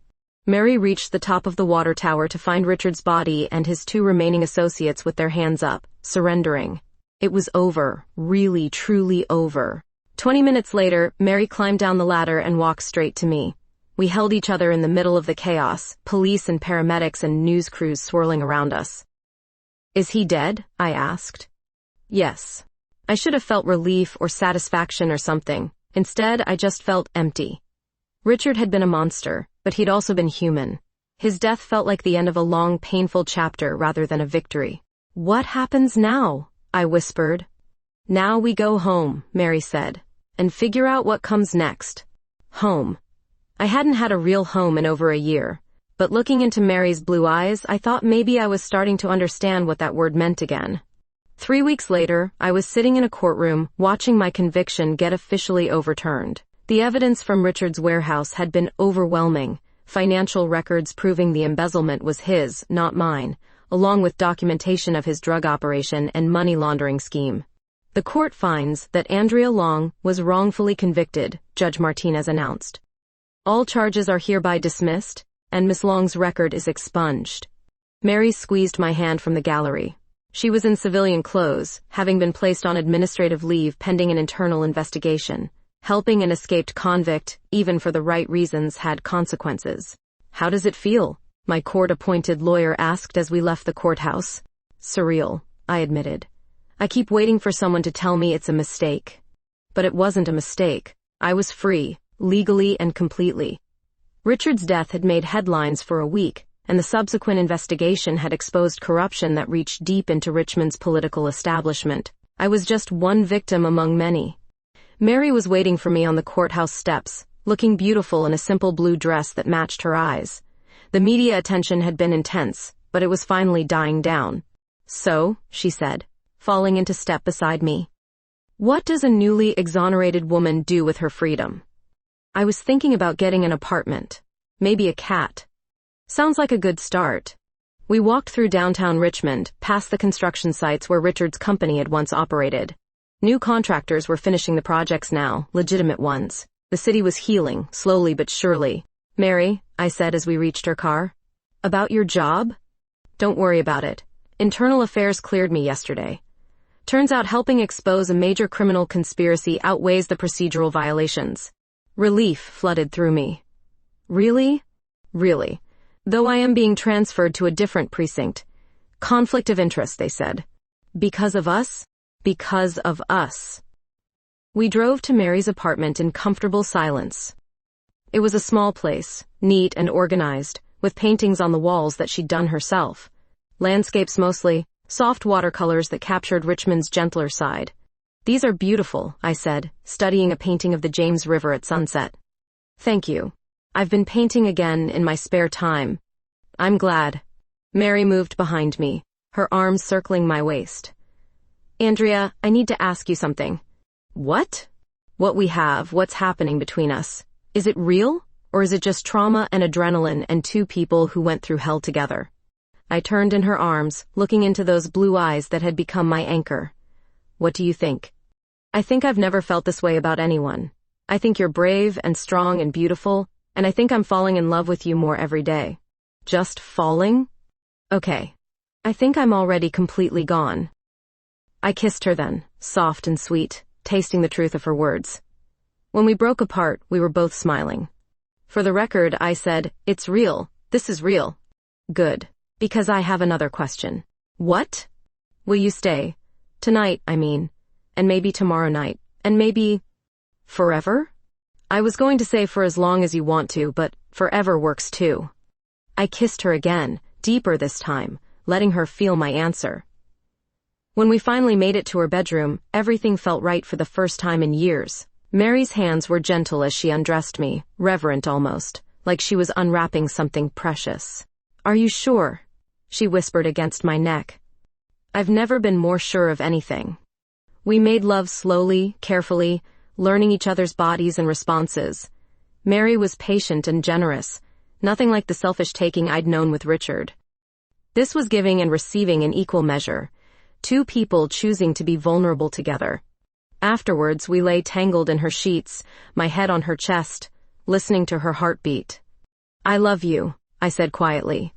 Mary reached the top of the water tower to find Richard's body and his 2 remaining associates with their hands up, surrendering. It was over, really, truly over. 20 minutes later, Mary climbed down the ladder and walked straight to me. We held each other in the middle of the chaos, police and paramedics and news crews swirling around us. Is he dead? I asked. Yes. I should have felt relief or satisfaction or something. Instead, I just felt empty. Richard had been a monster, but he'd also been human. His death felt like the end of a long, painful chapter rather than a victory. What happens now? I whispered. Now we go home, Mary said, and figure out what comes next. Home. I hadn't had a real home in over a year, but looking into Mary's blue eyes, I thought maybe I was starting to understand what that word meant again. 3 weeks later, I was sitting in a courtroom, watching my conviction get officially overturned. The evidence from Richard's warehouse had been overwhelming, financial records proving the embezzlement was his, not mine, along with documentation of his drug operation and money laundering scheme. The court finds that Andrea Long was wrongfully convicted, Judge Martinez announced. All charges are hereby dismissed, and Miss Long's record is expunged. Mary squeezed my hand from the gallery. She was in civilian clothes, having been placed on administrative leave pending an internal investigation. Helping an escaped convict, even for the right reasons, had consequences. How does it feel? My court-appointed lawyer asked as we left the courthouse. Surreal, I admitted. I keep waiting for someone to tell me it's a mistake. But it wasn't a mistake. I was free, legally and completely. Richard's death had made headlines for a week, and the subsequent investigation had exposed corruption that reached deep into Richmond's political establishment. I was just one victim among many. Mary was waiting for me on the courthouse steps, looking beautiful in a simple blue dress that matched her eyes. The media attention had been intense, but it was finally dying down. So, she said, falling into step beside me. What does a newly exonerated woman do with her freedom? I was thinking about getting an apartment. Maybe a cat. Sounds like a good start. We walked through downtown Richmond, past the construction sites where Richard's company had once operated. New contractors were finishing the projects now, legitimate ones. The city was healing, slowly but surely. Mary, I said as we reached her car. About your job? Don't worry about it. Internal Affairs cleared me yesterday. Turns out helping expose a major criminal conspiracy outweighs the procedural violations. Relief flooded through me. Really? Really. Though I am being transferred to a different precinct. Conflict of interest, they said. Because of us? Because of us. We drove to Mary's apartment in comfortable silence. It was a small place, neat and organized, with paintings on the walls that she'd done herself. Landscapes mostly, soft watercolors that captured Richmond's gentler side. These are beautiful, I said, studying a painting of the James River at sunset. Thank you. I've been painting again in my spare time. I'm glad. Mary moved behind me, her arms circling my waist. Andrea, I need to ask you something. What? What we have, what's happening between us. Is it real? Or is it just trauma and adrenaline and two people who went through hell together? I turned in her arms, looking into those blue eyes that had become my anchor. What do you think? I think I've never felt this way about anyone. I think you're brave and strong and beautiful, and I think I'm falling in love with you more every day. Just falling? Okay. I think I'm already completely gone. I kissed her then, soft and sweet, tasting the truth of her words. When we broke apart, we were both smiling. For the record, I said, it's real. This is real. Good. Because I have another question. What? Will you stay? Tonight, I mean. And maybe tomorrow night. And maybe... forever? I was going to say for as long as you want to, but forever works too. I kissed her again, deeper this time, letting her feel my answer. When we finally made it to her bedroom, everything felt right for the first time in years. Mary's hands were gentle as she undressed me, reverent almost, like she was unwrapping something precious. Are you sure? She whispered against my neck. I've never been more sure of anything. We made love slowly, carefully, learning each other's bodies and responses. Mary was patient and generous, nothing like the selfish taking I'd known with Richard. This was giving and receiving in equal measure, two people choosing to be vulnerable together. Afterwards, we lay tangled in her sheets, my head on her chest, listening to her heartbeat. I love you, I said quietly.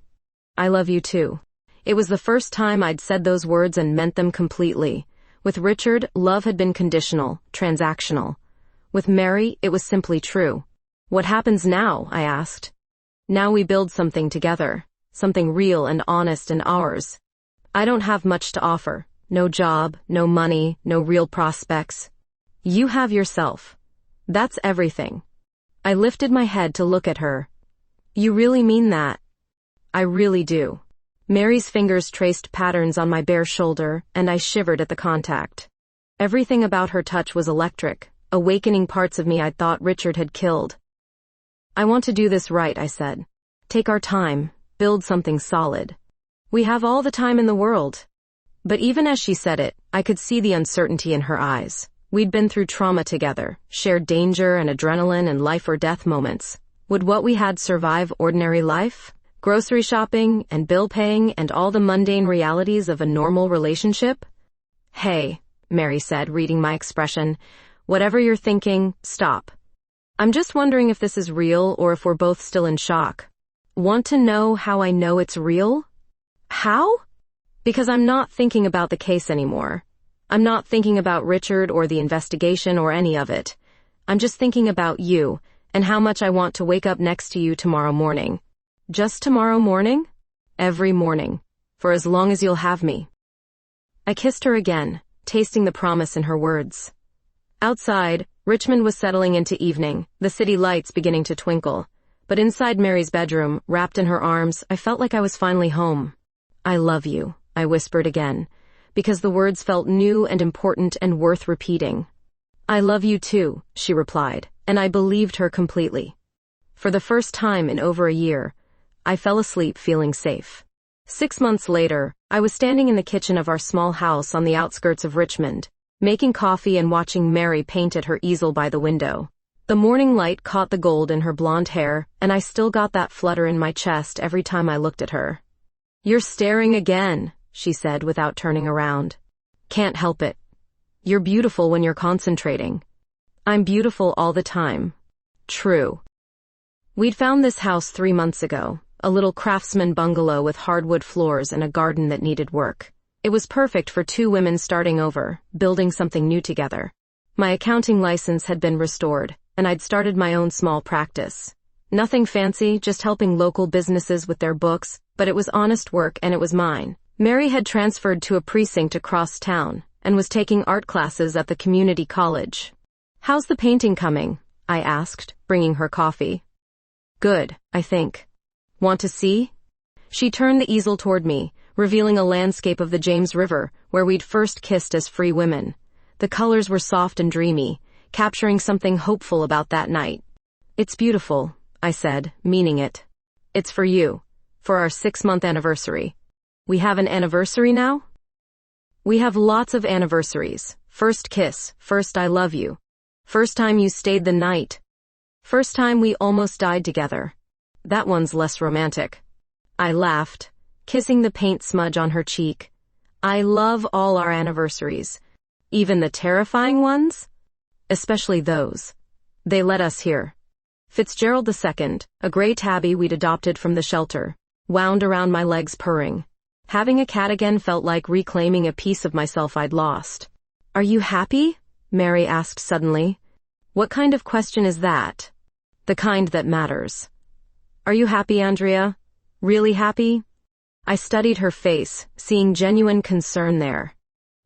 I love you too. It was the first time I'd said those words and meant them completely. With Richard, love had been conditional, transactional. With Mary, it was simply true. What happens now? I asked. Now we build something together, something real and honest and ours. I don't have much to offer. No job, no money, no real prospects. You have yourself. That's everything. I lifted my head to look at her. You really mean that? I really do. Mary's fingers traced patterns on my bare shoulder, and I shivered at the contact. Everything about her touch was electric, awakening parts of me I'd thought Richard had killed. I want to do this right, I said. Take our time, build something solid. We have all the time in the world. But even as she said it, I could see the uncertainty in her eyes. We'd been through trauma together, shared danger and adrenaline and life or death moments. Would what we had survive ordinary life? Grocery shopping and bill paying and all the mundane realities of a normal relationship? Hey, Mary said, reading my expression. Whatever you're thinking, stop. I'm just wondering if this is real or if we're both still in shock. Want to know how I know it's real? How? Because I'm not thinking about the case anymore. I'm not thinking about Richard or the investigation or any of it. I'm just thinking about you and how much I want to wake up next to you tomorrow morning. Just tomorrow morning? Every morning. For as long as you'll have me. I kissed her again, tasting the promise in her words. Outside, Richmond was settling into evening, the city lights beginning to twinkle. But inside Mary's bedroom, wrapped in her arms, I felt like I was finally home. I love you, I whispered again, because the words felt new and important and worth repeating. I love you too, she replied, and I believed her completely. For the first time in over a year, I fell asleep feeling safe. 6 months later, I was standing in the kitchen of our small house on the outskirts of Richmond, making coffee and watching Mary paint at her easel by the window. The morning light caught the gold in her blonde hair, and I still got that flutter in my chest every time I looked at her. You're staring again, she said without turning around. Can't help it. You're beautiful when you're concentrating. I'm beautiful all the time. True. We'd found this house 3 months ago, a little craftsman bungalow with hardwood floors and a garden that needed work. It was perfect for 2 women starting over, building something new together. My accounting license had been restored, and I'd started my own small practice. Nothing fancy, just helping local businesses with their books, but it was honest work and it was mine. Mary had transferred to a precinct across town and was taking art classes at the community college. How's the painting coming? I asked, bringing her coffee. Good, I think. Want to see? She turned the easel toward me, revealing a landscape of the James River where we'd first kissed as free women. The colors were soft and dreamy, capturing something hopeful about that night. It's beautiful, I said, meaning it. It's for you, for our 6-month anniversary. We have an anniversary now? We have lots of anniversaries. First kiss, first I love you. First time you stayed the night. First time we almost died together. That one's less romantic. I laughed, kissing the paint smudge on her cheek. I love all our anniversaries. Even the terrifying ones? Especially those. They led us here. Fitzgerald II, a gray tabby we'd adopted from the shelter, wound around my legs purring. Having a cat again felt like reclaiming a piece of myself I'd lost. Are you happy? Mary asked suddenly. What kind of question is that? The kind that matters. Are you happy, Andrea? Really happy? I studied her face, seeing genuine concern there.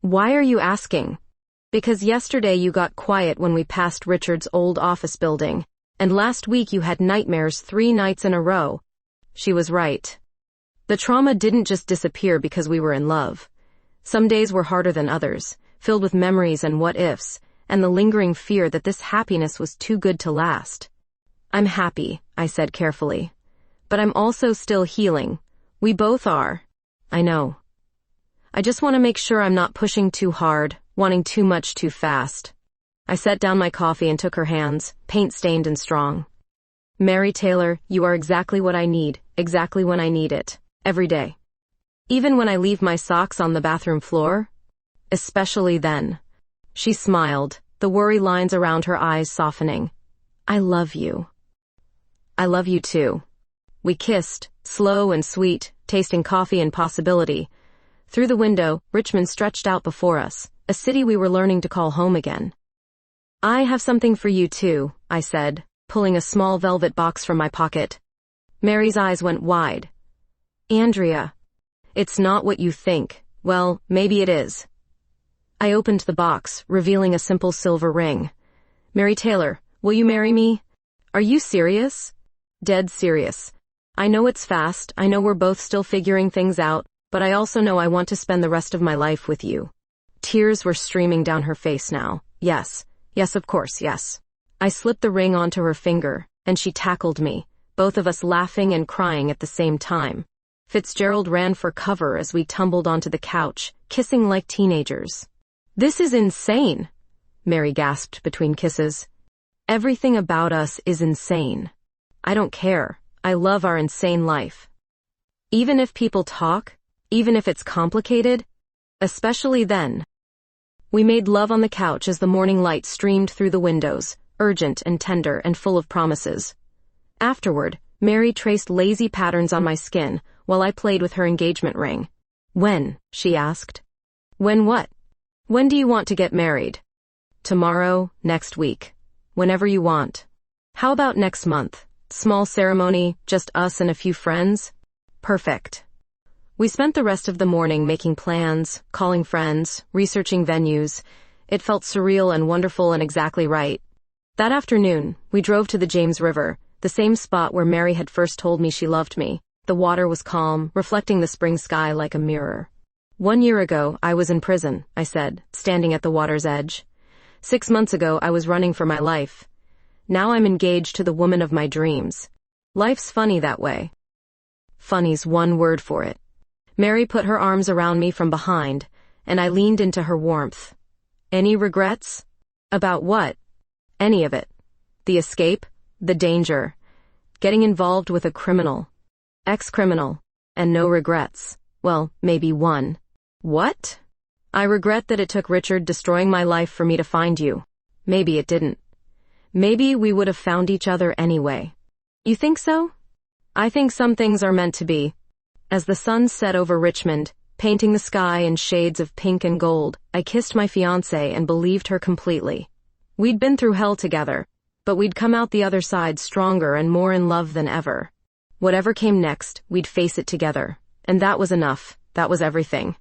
Why are you asking? Because yesterday you got quiet when we passed Richard's old office building, and last week you had nightmares 3 nights in a row. She was right. The trauma didn't just disappear because we were in love. Some days were harder than others, filled with memories and what-ifs, and the lingering fear that this happiness was too good to last. I'm happy, I said carefully. But I'm also still healing. We both are. I know. I just want to make sure I'm not pushing too hard, wanting too much too fast. I set down my coffee and took her hands, paint-stained and strong. Mary Taylor, you are exactly what I need, exactly when I need it, every day. Even when I leave my socks on the bathroom floor? Especially then. She smiled, the worry lines around her eyes softening. I love you. I love you too. We kissed, slow and sweet, tasting coffee and possibility. Through the window, Richmond stretched out before us, a city we were learning to call home again. I have something for you too, I said, pulling a small velvet box from my pocket. Mary's eyes went wide. Andrea. It's not what you think. Well, maybe it is. I opened the box, revealing a simple silver ring. Mary Taylor, will you marry me? Are you serious? Dead serious. I know it's fast, I know we're both still figuring things out, but I also know I want to spend the rest of my life with you. Tears were streaming down her face now. Yes, yes, of course, yes. I slipped the ring onto her finger, and she tackled me, both of us laughing and crying at the same time. Fitzgerald ran for cover as we tumbled onto the couch, kissing like teenagers. This is insane, Mary gasped between kisses. Everything about us is insane. I don't care. I love our insane life. Even if people talk, even if it's complicated, especially then. We made love on the couch as the morning light streamed through the windows, urgent and tender and full of promises. Afterward, Mary traced lazy patterns on my skin while I played with her engagement ring. When? She asked. When what? When do you want to get married? Tomorrow, next week. Whenever you want. How about next month? Small ceremony, just us and a few friends? Perfect. We spent the rest of the morning making plans, calling friends, researching venues. It felt surreal and wonderful and exactly right. That afternoon, we drove to the James River, the same spot where Mary had first told me she loved me. The water was calm, reflecting the spring sky like a mirror. 1 year ago, I was in prison, I said, standing at the water's edge. 6 months ago, I was running for my life. Now I'm engaged to the woman of my dreams. Life's funny that way. Funny's one word for it. Mary put her arms around me from behind, and I leaned into her warmth. Any regrets? About what? Any of it. The escape, the danger, getting involved with a criminal, ex-criminal, and no regrets. Well, maybe one. What? I regret that it took Richard destroying my life for me to find you. Maybe it didn't. Maybe we would have found each other anyway. You think so? I think some things are meant to be. As the sun set over Richmond, painting the sky in shades of pink and gold, I kissed my fiancée and believed her completely. We'd been through hell together, but we'd come out the other side stronger and more in love than ever. Whatever came next, we'd face it together. And that was enough. That was everything.